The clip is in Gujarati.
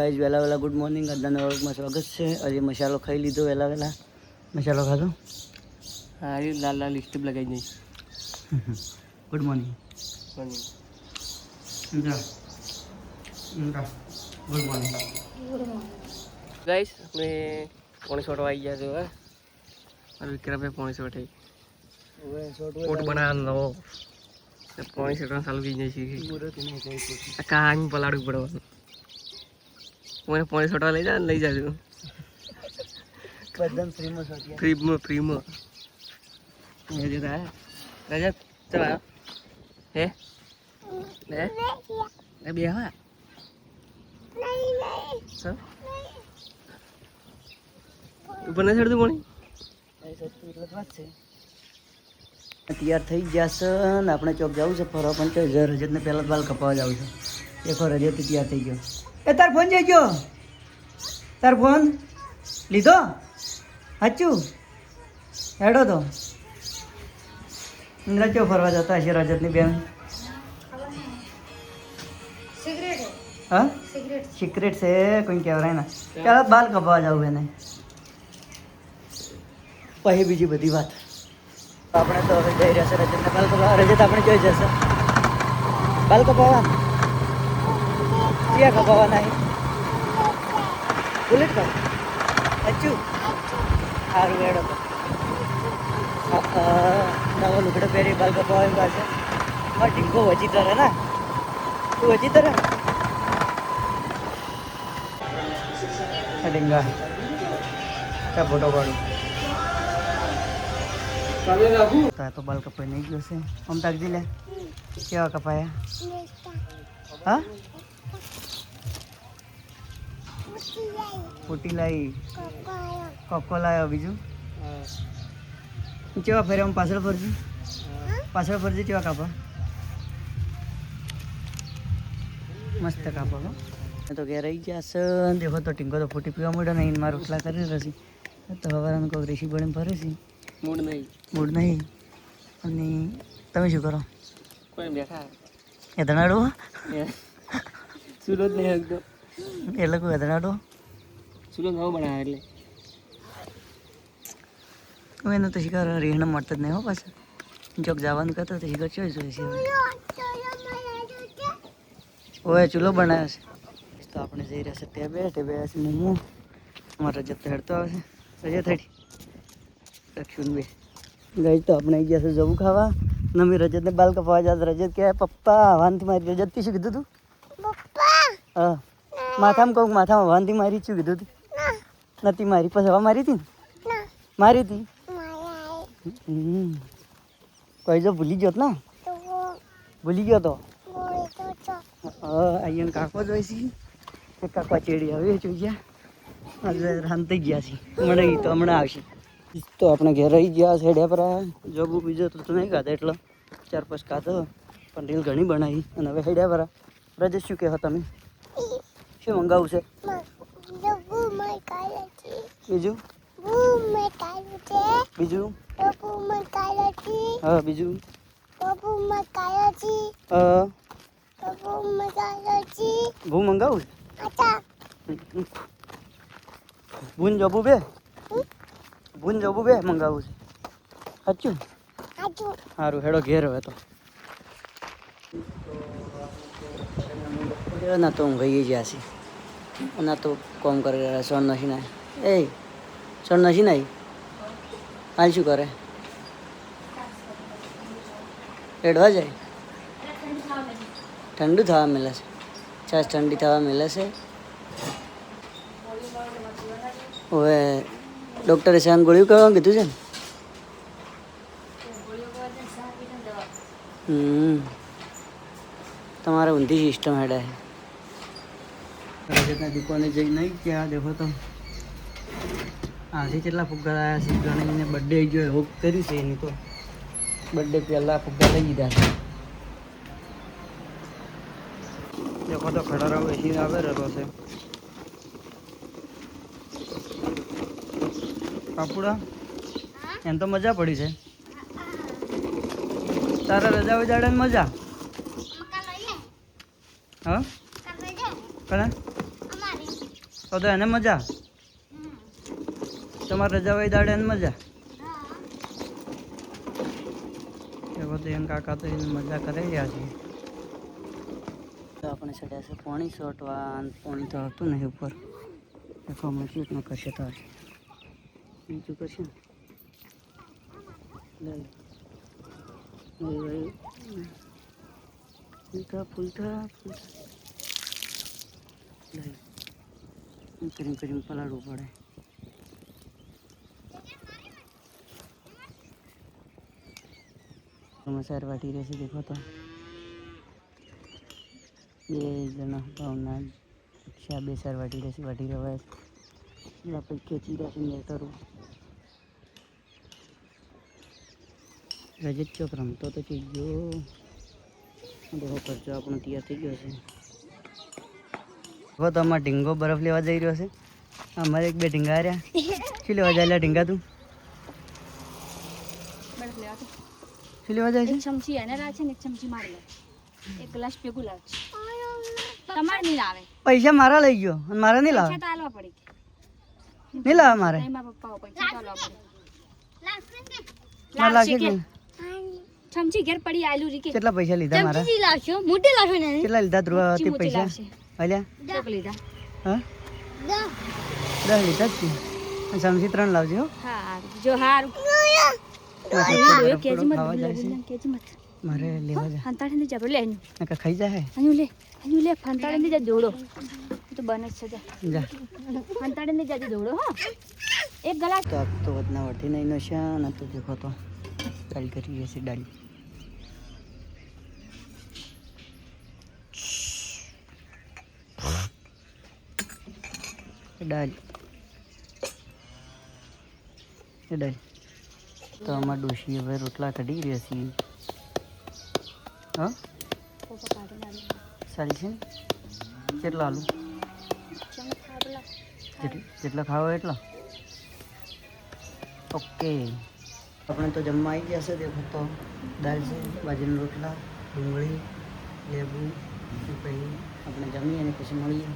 ગાઈસ વહેલા વહેલા ગુડ મોર્નિંગ. આજના વર્કમાં સ્વાગત છે. આજે મસાલો ખાઈ લીધો વહેલા વહેલા. મસાલો ખાધો? હા, એ લાલ લાલ સ્ટીપ લગાવી દઈ. Good morning. Morning. Good morning. Guys આપણે પોણી છોટવા આવી ગયા છે. હવે અને વિક્રમભાઈ પોણી છોટે પોટ બનાવવાનો નવો પોણી છોટવાનું ચાલુ થઈ જાય છે. કાંગ પલાડવું પડવાનું. મને પોણી છોટવા લઈ જાજો. બધા ફ્રીમાં છોટ્યા. ફ્રીમાં રજત ચલ આવ્યો હે બે હા સર ઉપર ના ચડતું પાણી તૈયાર થઈ ગયા છે ને આપણે ચોક જવું છે ફરવા. પણ રજતને પહેલાં બાલ કપાવા જવું છે. દેખો રજત તૈયાર થઈ ગયો. એ તાર ફોન જઈ ગયો? તાર ફોન લીધો? સાચું હેડો તો ઇન્દ્રા ચો ફરવા જતા હશે રજતની બેન? હા સિક્રેટ છે કોઈ કહેવાય ના. ચાલો બાલ કપાવા જવું એને પછી બીજી બધી વાત. આપણે તો હવે જઈ રહ્યા છે રજતને બાલ કપાવા. રજત આપણે જોઈ જશે બાલ કપાવા. ક્યાં કપાવાના? બુલેટ કપ સાચું સારું હેડો તો. નવો લુગડો પહેરી બાલ કપાવા પાસે મારો ઢીંગો વચી તરે ને. તું વચી તરે ઢીંગા ત્યાં ફોટો પાડું તો બાલ કપાઈ નહીં ગયો છે. આમ તાકજી લે કેવા કપાયા? હા ફૂટી લાવી કોકો લાવ્યો. બીજું કેવા ફેરે આમ પાછળ ફરજી કેવા કાપા? મસ્ત કાપો હો. તો ઘેર રહી ગયા છે. દેખો તો ટીંગો તો ફૂટી પીવા મળે નહીં. મારા રોટલા કરી રસી તો હવારાનું કોઈ રેસી બળીને ફરે છે. મૂડ નહીં. અને તમે શું કરો? કોઈ બેઠા એ ધનાડો સુરત નહીં હકતો એટલે કોઈ ધનાડો સુરત નવો બનાવે એટલે હું એને તો શિકાર રીહણ મળતો જ નહીં હો. પાછું ચોક જવાનું કહેતો તો શિકાર ચોઈ જોઈએ છે. ઓએ ચૂલો બનાવ્યો છે. તો આપણે જઈ રહ્યા છે ત્યાં બે છે મોમો. અમારા રજત હેડતો આવે છે. રજત હેડી દક્ષિણ બે ગઈ તો આપણે આવી ગયા છે જવું ખાવા. નમી રજતને બાલ કપાવા જાય. રજત કહે પપ્પા વાનથી મારી. રજતથી શું કીધું તું? હા માથામાં કહું માથામાં વાનથી મારી શું કીધું તું? નથી મારી પછી હવા મારી હતી ને? મારી હતી કોઈ જો ભૂલી ગયો ને? ભૂલી ગયો તો અહીંયા કાકો જ હોય છે. કાકા ચેડી હવે જોઈ ગયા આજે રામ થઈ ગયા છે. મળે તો હમણાં આવશે. તો આપણે ઘેર રહી ગયા છે. પર જોબુ બીજો તો નહીં ખાધો એટલો 4-5 ખાધો પણ રીલ ઘણી બનાવી. અને હવે હેડ્યા પર રજત શું કહેવા તમે? શું મંગાવું છે? બીજું બીજું હા બીજું ભૂ મંગાવું ભૂન જબુ બે મંગાવું છે. સાચું સારું હેડો ઘેર હવે તો. ના તો હું ગઈ જ્યાં છે. ના તો કોમ કરી રહ્યા. સોન નથી ના સોન નથી ના હાલ શું કરે? રેડવા જાય. ઠંડુ થવા મળે છે. છાશ ઠંડી થવા મળે છે. હવે ડૉક્ટરે શાંત ગોળીઓ કરવાનું કીધું છે ને? તમારે ઊંધી સિસ્ટમ હેડા છે. રજતના દુકાને જઈ નહીં ક્યાં દેખો તો આજે કેટલા ફુગ્ગા આવ્યા છે. ગણીને બર્થડે જો એવું કર્યું છે એની તો બર્થડે પહેલાં ફુગ્ગા લઈ દીધા છે. દેખો તો ખડારો બેસીને આવે રહેતો છે. કાપુડા એમ તો મજા પડી છે. તારા રજા ઉજાડે મજા? હા કલા તો એને મજા તમારે રજા હોય દાડે એને મજા એ બધું એમ કાકા તો એને મજા કરી રહ્યા છે તો આપણે ચડ્યા છે પાણી સોટવા પાણી તો આવતું નહીં ઉપર દેખો હમણાં કેટલું કરશે તો બીજું કરશે ને ફૂલતા ફૂલતા કરીને કરીને પલાળવું પડે સાર વાટી રહેશે દેખો તો બે જણા ભાવના રિક્ષા બે સાર વાટી રહેશે વાટી રવાય આપણે ખેંચી રહેશે મેં કરું રજત ચોક રમતો તો થઈ ગયો દેખો ખર્ચો આપણો તૈયાર થઈ ગયો છે હવે તો અમારે ઢીંગો બરફ લેવા જઈ રહ્યો છે અમારે એક બે ઢીંગા રહ્યા શું લેવા જાય ઢીંગા તું શું લેવા જાય છે ચમચી એને લાવે છે ને એક ચમચી મારે લે એક ગ્લાસ ભેગું લાવે છે તમારે નહીં લાવે પૈસા મારા લઈ ગયો અને મારા નહીં લાવે પૈસા તો આલવા પડી નહીં લાવે મારે એમાં પપ્પાઓ પૈસા તો આલવા પડે મારે લાગે છે ચમચી ઘેર પડી આલુ રીકે કેટલા પૈસા લીધા મારા ચમચી લાવશો મોટી લાવશો ને કેટલા લીધા ધ્રુવા તે પૈસા અલ્યા ચોક લીધા હા 10 લીધા જ છે સમજી 3 લાવજો હો હા જો હારું કેજી મત કેજી મત મારે લેવા જા ફંતાડે ને જબરો લે નકા ખાઈ જાય અનુ લે ફંતાડે ને જા દોડો તો બને છે જા ફંતાડે ને જાજે દોડો હો એક ગ્લાસ તો આપ તો વધના વટી નહીં નશા ના તો દેખો તો દાલ કરી રહેશે દાલ દાલ દાલ તો આમાં ડોશી હવે રોટલા કાઢી રહ્યા છીએ હા સારી છે ને કેટલા આલુ જેટલા ખાવો એટલા ઓકે આપણે તો જમવા આવી ગયા છે દેખો તો દાળ છે બાજરીના રોટલા ડુંગળી લેબુ પછી આપણે જમીએ અને પછી મળીએ